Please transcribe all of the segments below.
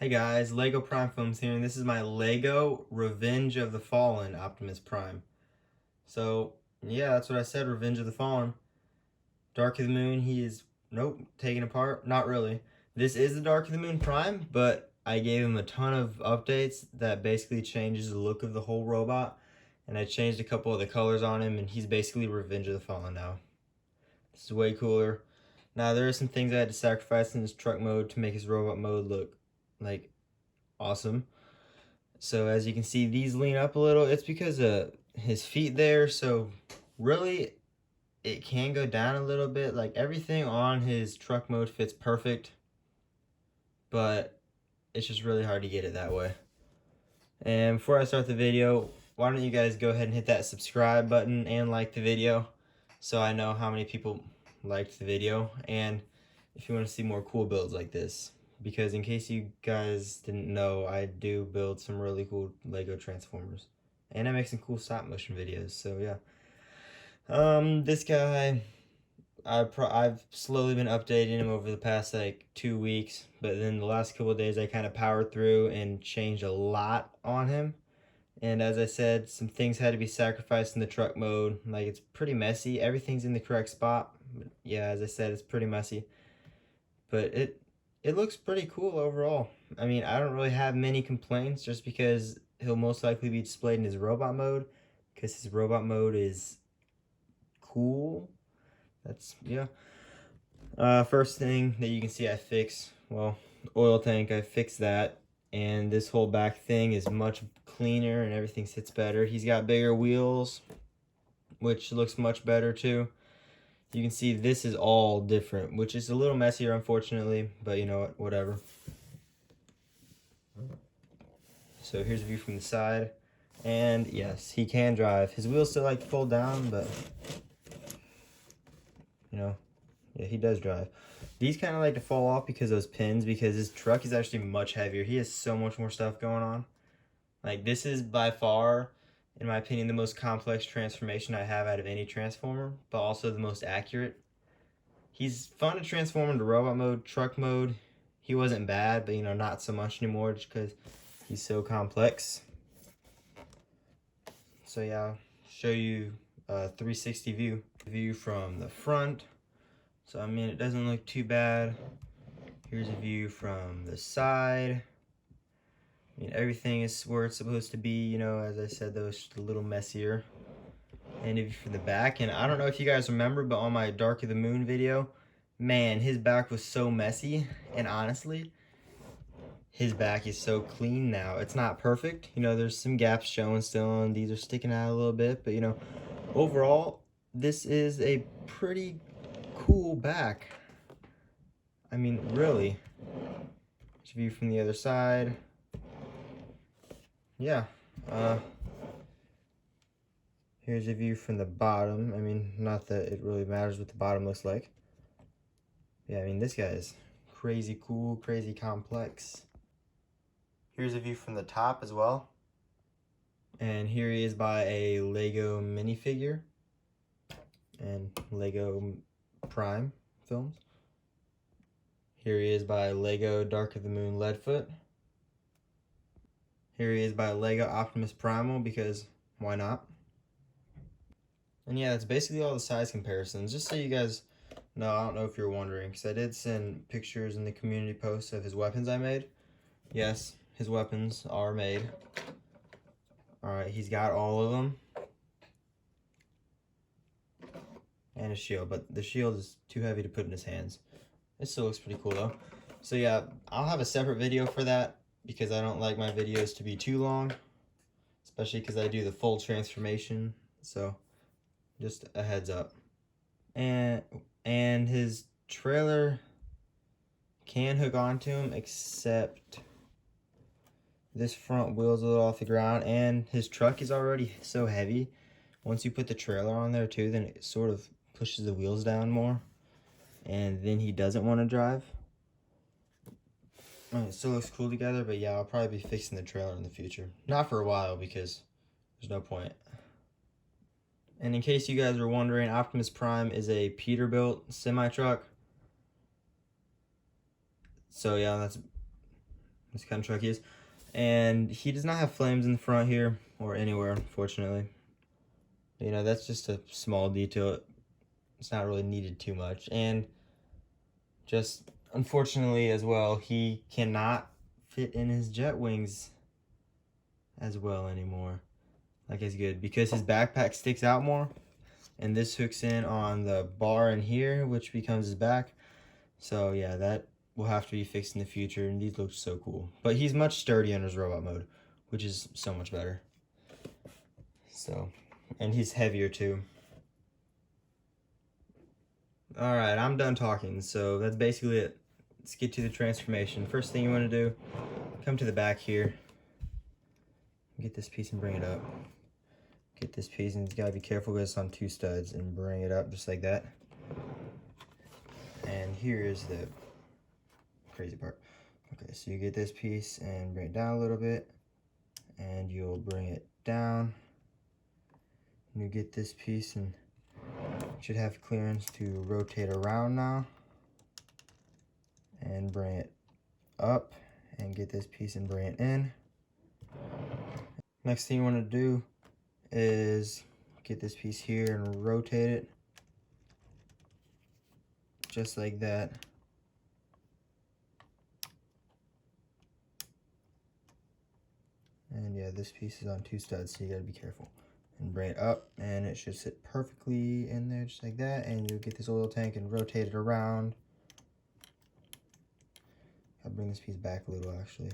Hey guys, Lego Prime Films here, and this is my Lego Revenge of the Fallen Optimus Prime. So, yeah, that's what I said, Revenge of the Fallen. Dark of the Moon, he is, nope, taken apart. Not really. This is the Dark of the Moon Prime, but I gave him a ton of updates that basically changes the look of the whole robot. And I changed a couple of the colors on him, and he's basically Revenge of the Fallen now. This is way cooler. Now, there are some things I had to sacrifice in his truck mode to make his robot mode look like awesome. So as you can see, these lean up a little. It's because of his feet there. So really, it can go down a little bit. Like everything on his truck mode fits perfect, but it's just really hard to get it that way. And before I start the video, why don't you guys go ahead and hit that subscribe button and like the video so I know how many people liked the video, and if you want to see more cool builds like this. Because in case you guys didn't know, I do build some really cool Lego Transformers. And I make some cool stop motion videos, so yeah. This guy, I've slowly been updating him over the past like 2 weeks, but then the last couple of days I kind of powered through and changed a lot on him. And as I said, some things had to be sacrificed in the truck mode. Like, it's pretty messy. Everything's in the correct spot. But yeah, as I said, it's pretty messy. But it looks pretty cool overall. I mean, I don't really have many complaints just because he'll most likely be displayed in his robot mode, because his robot mode is cool. That's, yeah. First thing that you can see I fixed, well, oil tank, I fixed that. And this whole back thing is much cleaner and everything sits better. He's got bigger wheels, which looks much better too. You can see this is all different, which is a little messier, unfortunately, but you know what, whatever. So here's a view from the side, and yes, he can drive. His wheels still like to fold down, but you know, yeah, he does drive. These kind of like to fall off because of those pins, because his truck is actually much heavier. He has so much more stuff going on. Like, this is by far, in my opinion, the most complex transformation I have out of any Transformer, but also the most accurate. He's fun to transform into robot mode, truck mode. He wasn't bad, but you know, not so much anymore just because he's so complex. So yeah, I'll show you a 360 view from the front. So I mean, it doesn't look too bad. Here's a view from the side. I mean, everything is where it's supposed to be, you know, as I said, though, it's just a little messier. And if from the back, and I don't know if you guys remember, but on my Dark of the Moon video, man, his back was so messy, and honestly, his back is so clean now. It's not perfect, you know, there's some gaps showing still, and these are sticking out a little bit, but you know, overall, this is a pretty cool back. I mean, really. Let's view from the other side. Yeah, here's a view from the bottom. I mean, not that it really matters what the bottom looks like. Yeah, I mean, this guy is crazy cool, crazy complex. Here's a view from the top as well. And here he is by a Lego minifigure and Lego Prime films. Here he is by Lego Dark of the Moon Leadfoot. Here he is by Lego Optimus Primal, because why not? And yeah, that's basically all the size comparisons. Just so you guys know, I don't know if you're wondering, because I did send pictures in the community post of his weapons I made. Yes, his weapons are made. Alright, he's got all of them. And a shield, but the shield is too heavy to put in his hands. It still looks pretty cool though. So yeah, I'll have a separate video for that, because I don't like my videos to be too long, especially because I do the full transformation. So just a heads up. And his trailer can hook onto him, except this front wheel's a little off the ground, and his truck is already so heavy. Once you put the trailer on there too, then it sort of pushes the wheels down more, and then he doesn't want to drive. It still looks cool together, but yeah, I'll probably be fixing the trailer in the future. Not for a while, because there's no point. And in case you guys were wondering, Optimus Prime is a Peterbilt semi-truck. So yeah, that's This kind of truck he is. And he does not have flames in the front here or anywhere, unfortunately. You know, that's just a small detail. It's not really needed too much. And just unfortunately as well, he cannot fit in his jet wings as well anymore. Like as good, because his backpack sticks out more, and this hooks in on the bar in here, which becomes his back. So yeah, that will have to be fixed in the future, and these look so cool. But he's much sturdier in his robot mode, which is so much better. So, and he's heavier too. Alright, I'm done talking, so that's basically it. Let's get to the transformation. First thing you want to do, come to the back here, get this piece and bring it up. Get this piece, and you gotta be careful because it's on 2 studs, and bring it up just like that. And here is the crazy part. Okay, so you get this piece and bring it down a little bit, and you'll bring it down. And you get this piece, and you should have clearance to rotate around now, and bring it up, and get this piece and bring it in. Next thing you want to do is get this piece here and rotate it just like that. And yeah, this piece is on 2 studs, so you gotta be careful. And bring it up, and it should sit perfectly in there just like that. And you'll get this oil tank and rotate it around. I'll bring this piece back a little actually.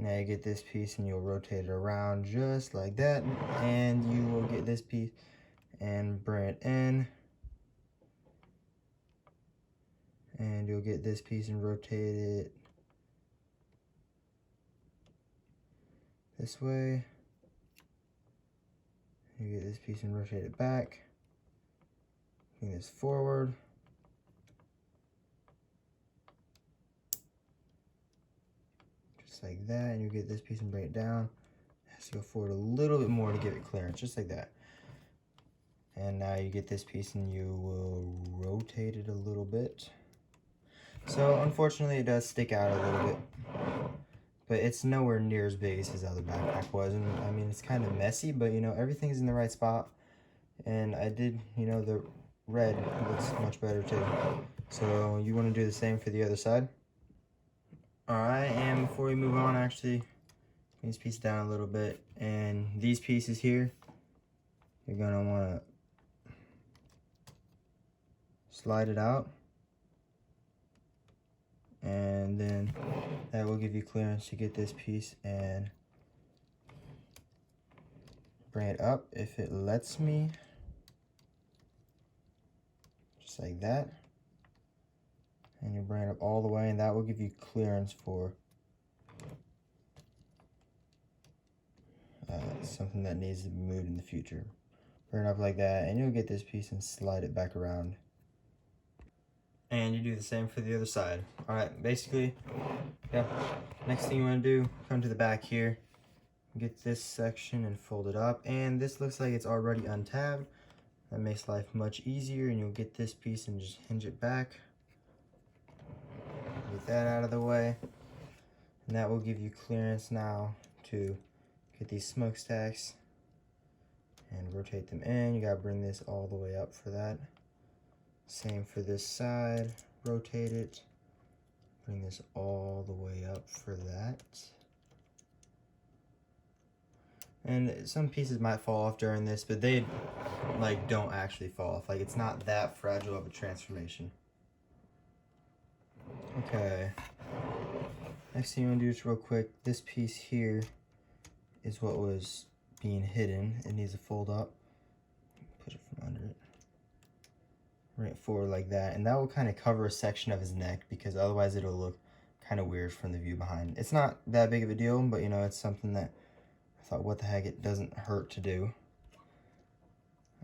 Now you get this piece and you'll rotate it around just like that, and you will get this piece and bring it in, and you'll get this piece and rotate it this way. You get this piece and rotate it back, bring this forward, like that, and you get this piece and bring it down. It has to go forward a little bit more to give it clearance, just like that. And now you get this piece and you will rotate it a little bit. So unfortunately it does stick out a little bit, but it's nowhere near as big as his other backpack was. And I mean, it's kind of messy, but you know, everything's in the right spot. And I did, you know, the red looks much better too. So you want to do the same for the other side. Alright, and before we move on, actually, bring this piece down a little bit, and these pieces here, you're going to want to slide it out, and then that will give you clearance to get this piece and bring it up if it lets me, just like that. And you bring it up all the way, and that will give you clearance for something that needs to be moved in the future. Bring it up like that, and you'll get this piece and slide it back around. And you do the same for the other side. Alright, basically, yeah. Next thing you want to do, come to the back here, get this section and fold it up. And this looks like it's already untabbed. That makes life much easier, and you'll get this piece and just hinge it back. Get that out of the way, and that will give you clearance now to get these smokestacks and rotate them in. You gotta bring this all the way up for that. Same for this side, rotate it, bring this all the way up for that. And some pieces might fall off during this, but they like don't actually fall off. Like, it's not that fragile of a transformation. Okay, next thing you want to do is real quick, this piece here is what was being hidden. It needs to fold up, push it from under it, bring it forward like that, and that will kind of cover a section of his neck, because otherwise it'll look kind of weird from the view behind. It's not that big of a deal, but you know, it's something that I thought, what the heck, it doesn't hurt to do.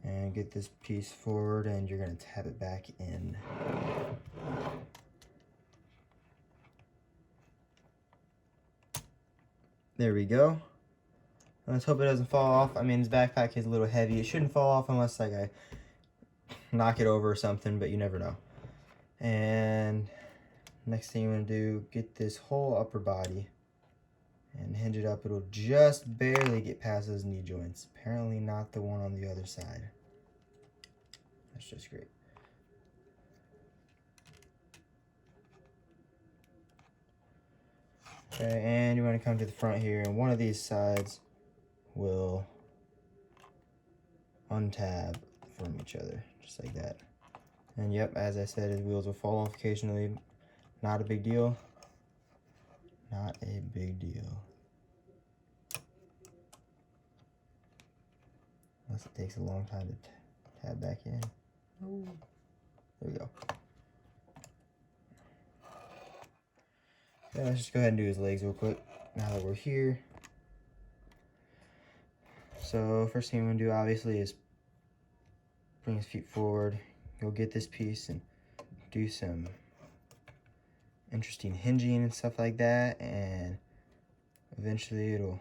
And get this piece forward, and you're going to tab it back in. There we go. Let's hope it doesn't fall off. I mean, his backpack is a little heavy. It shouldn't fall off unless like I knock it over or something, but you never know. And Next thing you want to do, get this whole upper body and hinge it up. It'll just barely get past those knee joints. Apparently not the one on the other side. That's just great. Okay, and you want to come to the front here, and one of these sides will untab from each other, just like that. And yep, as I said, his wheels will fall off occasionally. Not a big deal. Not a big deal. Unless it takes a long time to tab back in. Oh. There we go. Yeah, let's just go ahead and do his legs real quick now that we're here. So first thing I'm going to do obviously is bring his feet forward. Go get this piece and do some interesting hinging and stuff like that, and eventually it'll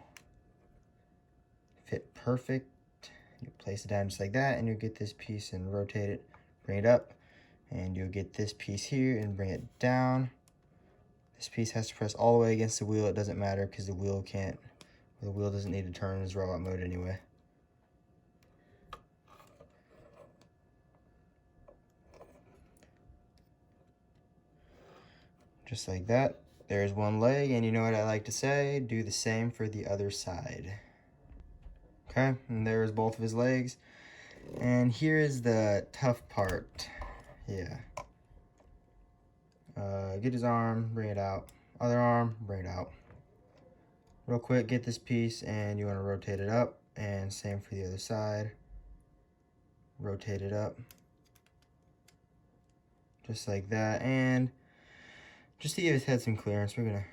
fit perfect. You place it down just like that, and you'll get this piece and rotate it, bring it up, and you'll get this piece here and bring it down. This piece has to press all the way against the wheel. It doesn't matter because the wheel doesn't need to turn in its robot mode anyway. Just like that. There's one leg, and you know what I like to say, do the same for the other side. Okay, and there's both of his legs. And here is the tough part. Yeah. Get his arm, bring it out. Other arm, bring it out. Real quick, get this piece, and you want to rotate it up. And same for the other side. Rotate it up. Just like that. And just to give his head some clearance, we're going to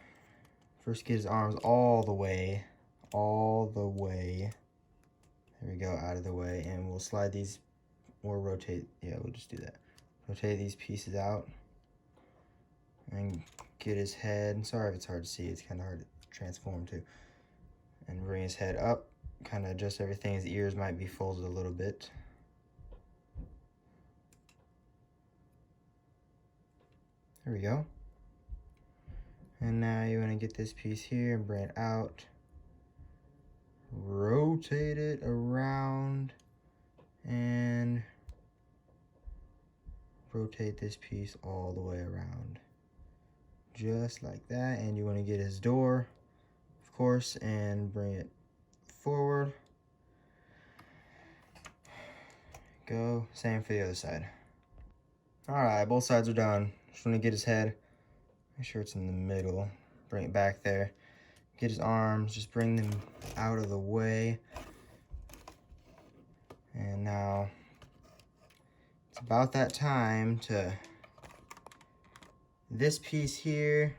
first get his arms all the way. There we go, out of the way. And we'll slide these, or rotate. Yeah, we'll just do that. Rotate these pieces out. And get his head. Sorry if it's hard to see. It's kind of hard to transform too. And bring his head up. Kind of adjust everything. His ears might be folded a little bit. There we go. And now you want to get this piece here and bring it out. Rotate it around. And rotate this piece all the way around. Just like that. And you want to get his door, of course, and bring it forward. Go. Same for the other side. Alright, both sides are done. Just want to get his head. Make sure it's in the middle. Bring it back there. Get his arms. Just bring them out of the way. And now it's about that time to... This piece here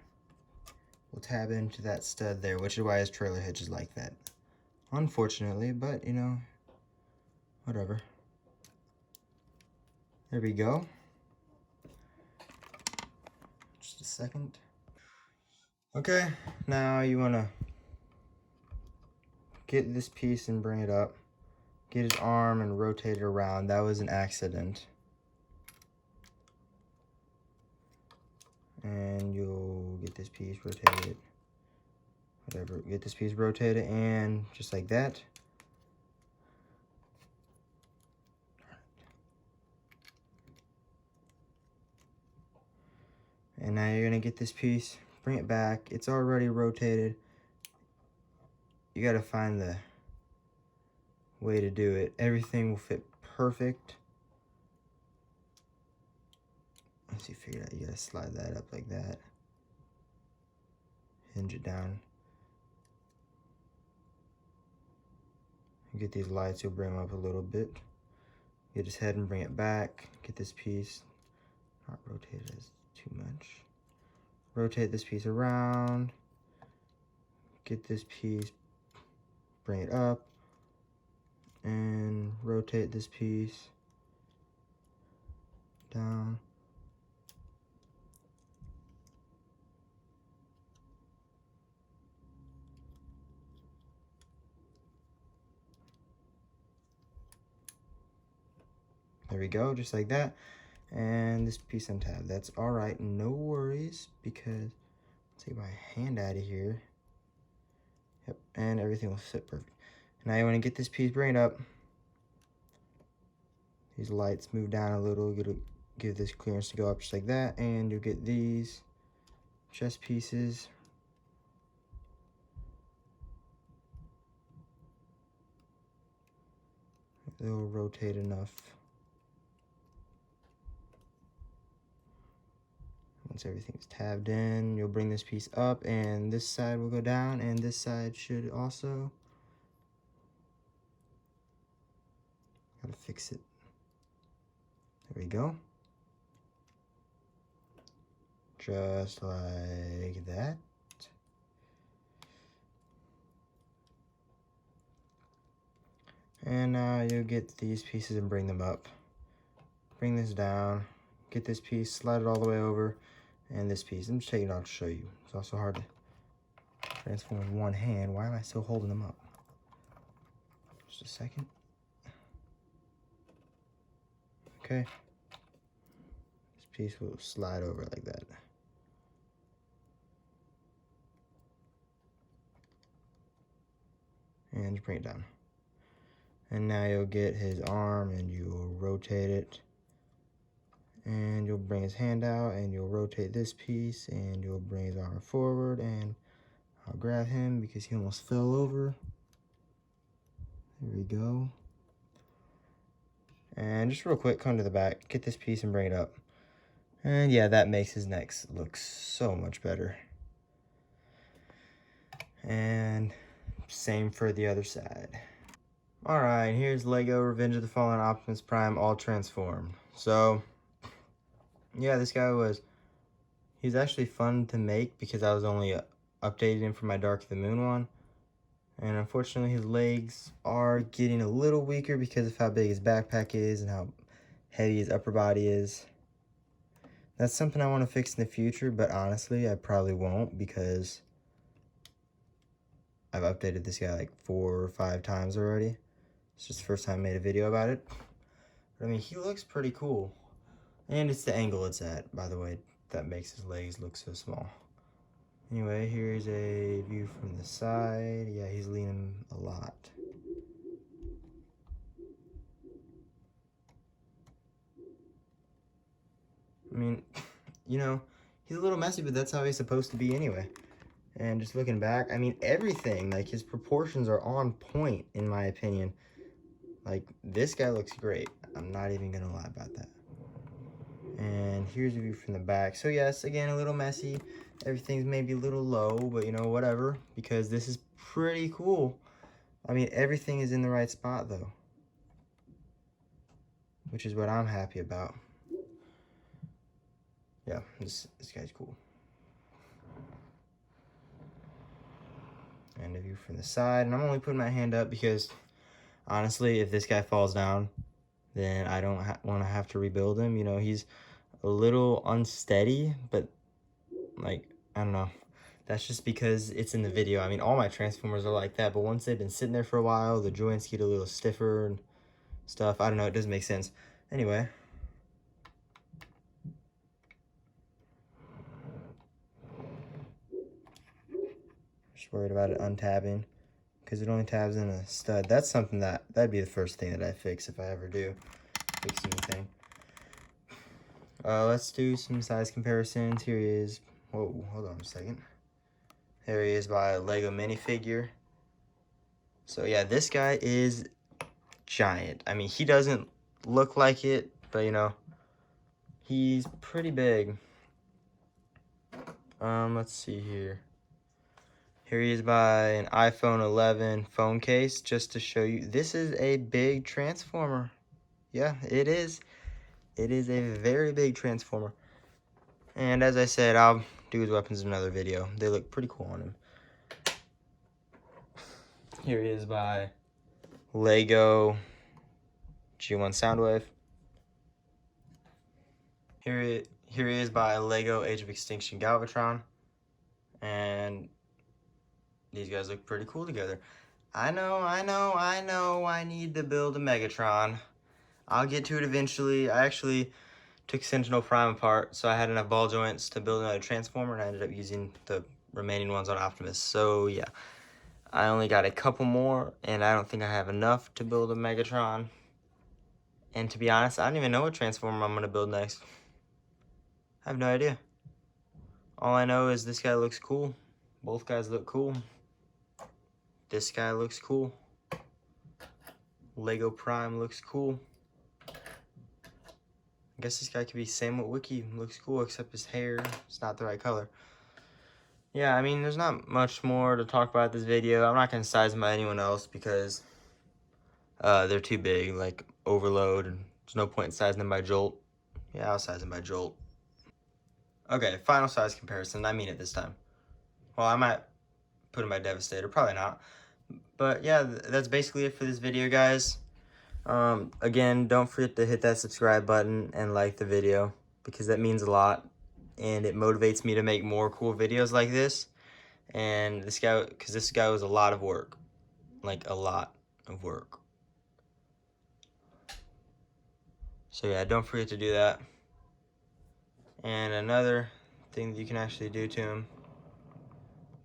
will tab into that stud there, which is why his trailer hitch is like that. Unfortunately, but you know, whatever. There we go. Just a second. Okay, now you want to get this piece and bring it up. Get his arm and rotate it around. That was an accident. And you'll get this piece, rotate it. Whatever, get this piece, rotate it, and just like that. And now you're gonna get this piece, bring it back. It's already rotated. You gotta find the way to do it. Everything will fit perfect. Once you figure it out, you gotta slide that up like that. Hinge it down. Get these lights, you'll bring them up a little bit. Get his head and bring it back. Get this piece, not rotate it as too much. Rotate this piece around. Get this piece, bring it up. And rotate this piece down. There we go, just like that. And this piece untabbed. That's all right, no worries, because I'll take my hand out of here. Yep, and everything will sit perfect. Now you want to get this piece, bring it up. These lights move down a little, give this clearance to go up just like that, and you'll get these chest pieces. They'll rotate enough. Once everything's tabbed in, you'll bring this piece up, and this side will go down, and this side should also. Gotta fix it. There we go. Just like that. And now you'll get these pieces and bring them up. Bring this down, get this piece, slide it all the way over, and this piece. I'm just taking it out to show you. It's also hard to transform with one hand. Why am I still holding them up? Just a second. Okay. This piece will slide over like that. And just bring it down. And now you'll get his arm and you'll rotate it. And you'll bring his hand out and you'll rotate this piece and you'll bring his arm forward, and I'll grab him because he almost fell over. There we go. And just real quick, come to the back, get this piece and bring it up. And yeah, that makes his neck look so much better. And same for the other side. Alright, here's Lego Revenge of the Fallen Optimus Prime all transformed. So, yeah, this guy he's actually fun to make because I was only updating him for my Dark of the Moon one. And unfortunately, his legs are getting a little weaker because of how big his backpack is and how heavy his upper body is. That's something I want to fix in the future, but honestly, I probably won't because I've updated this guy like 4 or 5 times already. It's just the first time I made a video about it. But I mean, he looks pretty cool. And it's the angle it's at, by the way, that makes his legs look so small. Anyway, here's a view from the side. Yeah, he's leaning a lot. I mean, you know, he's a little messy, but that's how he's supposed to be anyway. And just looking back, I mean, everything, like his proportions are on point, in my opinion. Like, this guy looks great. I'm not even gonna lie about that. And here's a view from the back. So yes, again, a little messy. Everything's maybe a little low, but you know, whatever, because this is pretty cool. I mean, everything is in the right spot though, which is what I'm happy about. Yeah, this guy's cool. And a view from the side, and I'm only putting my hand up because honestly, if this guy falls down, then I don't want to have to rebuild him. You know, he's a little unsteady, but like, I don't know. That's just because it's in the video. I mean, all my Transformers are like that, but once they've been sitting there for a while, the joints get a little stiffer and stuff. I don't know, it doesn't make sense. Anyway. Just worried about it untabbing, because it only tabs in a stud. That's something that'd be the first thing that I fix if I ever do fix anything. Let's do some size comparisons. Here he is. Whoa, hold on a second. There he is by Lego minifigure. So yeah, this guy is giant. I mean, he doesn't look like it, but you know, he's pretty big. Let's see here. Here he is by an iPhone 11 phone case, just to show you. This is a big Transformer. Yeah, it is. It is a very big Transformer. And as I said, I'll do his weapons in another video. They look pretty cool on him. Here he is by Lego G1 Soundwave. Here he is by Lego Age of Extinction Galvatron. And these guys look pretty cool together. I know, I need to build a Megatron. I'll get to it eventually. I actually took Sentinel Prime apart, so I had enough ball joints to build another Transformer, and I ended up using the remaining ones on Optimus. So yeah, I only got a couple more, and I don't think I have enough to build a Megatron. And to be honest, I don't even know what Transformer I'm going to build next. I have no idea. All I know is this guy looks cool. Both guys look cool. This guy looks cool. Lego Prime looks cool. I guess this guy could be same with Wiki. Looks cool, except his hair. It's not the right color. Yeah, I mean, there's not much more to talk about this video. I'm not going to size them by anyone else because they're too big, like Overload. And there's no point in sizing them by Jolt. Yeah, I'll size them by Jolt. Okay, final size comparison. I mean it this time. Well, I might put them by Devastator. Probably not. But yeah, that's basically it for this video, guys. Again, don't forget to hit that subscribe button and like the video because that means a lot. And it motivates me to make more cool videos like this. And this guy, because this guy was a lot of work. Like, a lot of work. So yeah, don't forget to do that. And another thing that you can actually do to him,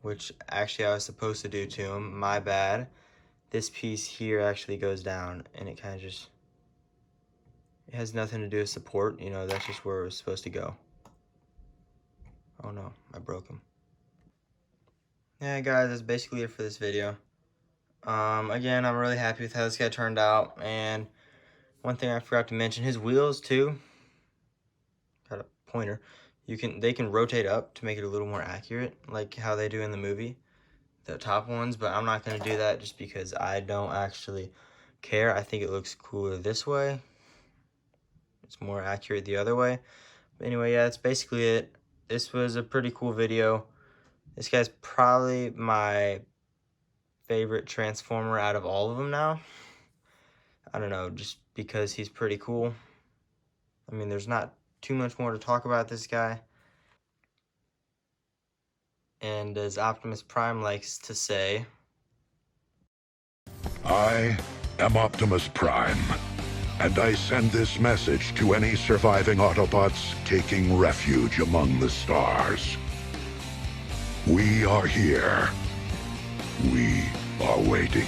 which actually I was supposed to do to him, my bad. This piece here actually goes down, and it kind of just, it has nothing to do with support, you know, that's just where it was supposed to go. Oh no, I broke him. Yeah, guys, that's basically it for this video. Again, I'm really happy with how this guy turned out, and one thing I forgot to mention, his wheels too, got a pointer, they can rotate up to make it a little more accurate, like how they do in the movie, the top ones, but I'm not going to do that just because I don't actually care. I think it looks cooler this way. It's more accurate the other way. But anyway, yeah, that's basically it. This was a pretty cool video. This guy's probably my favorite Transformer out of all of them now. I don't know, just because he's pretty cool. I mean, there's not too much more to talk about this guy. And as Optimus Prime likes to say, I am Optimus Prime, and I send this message to any surviving Autobots taking refuge among the stars. We are here. We are waiting.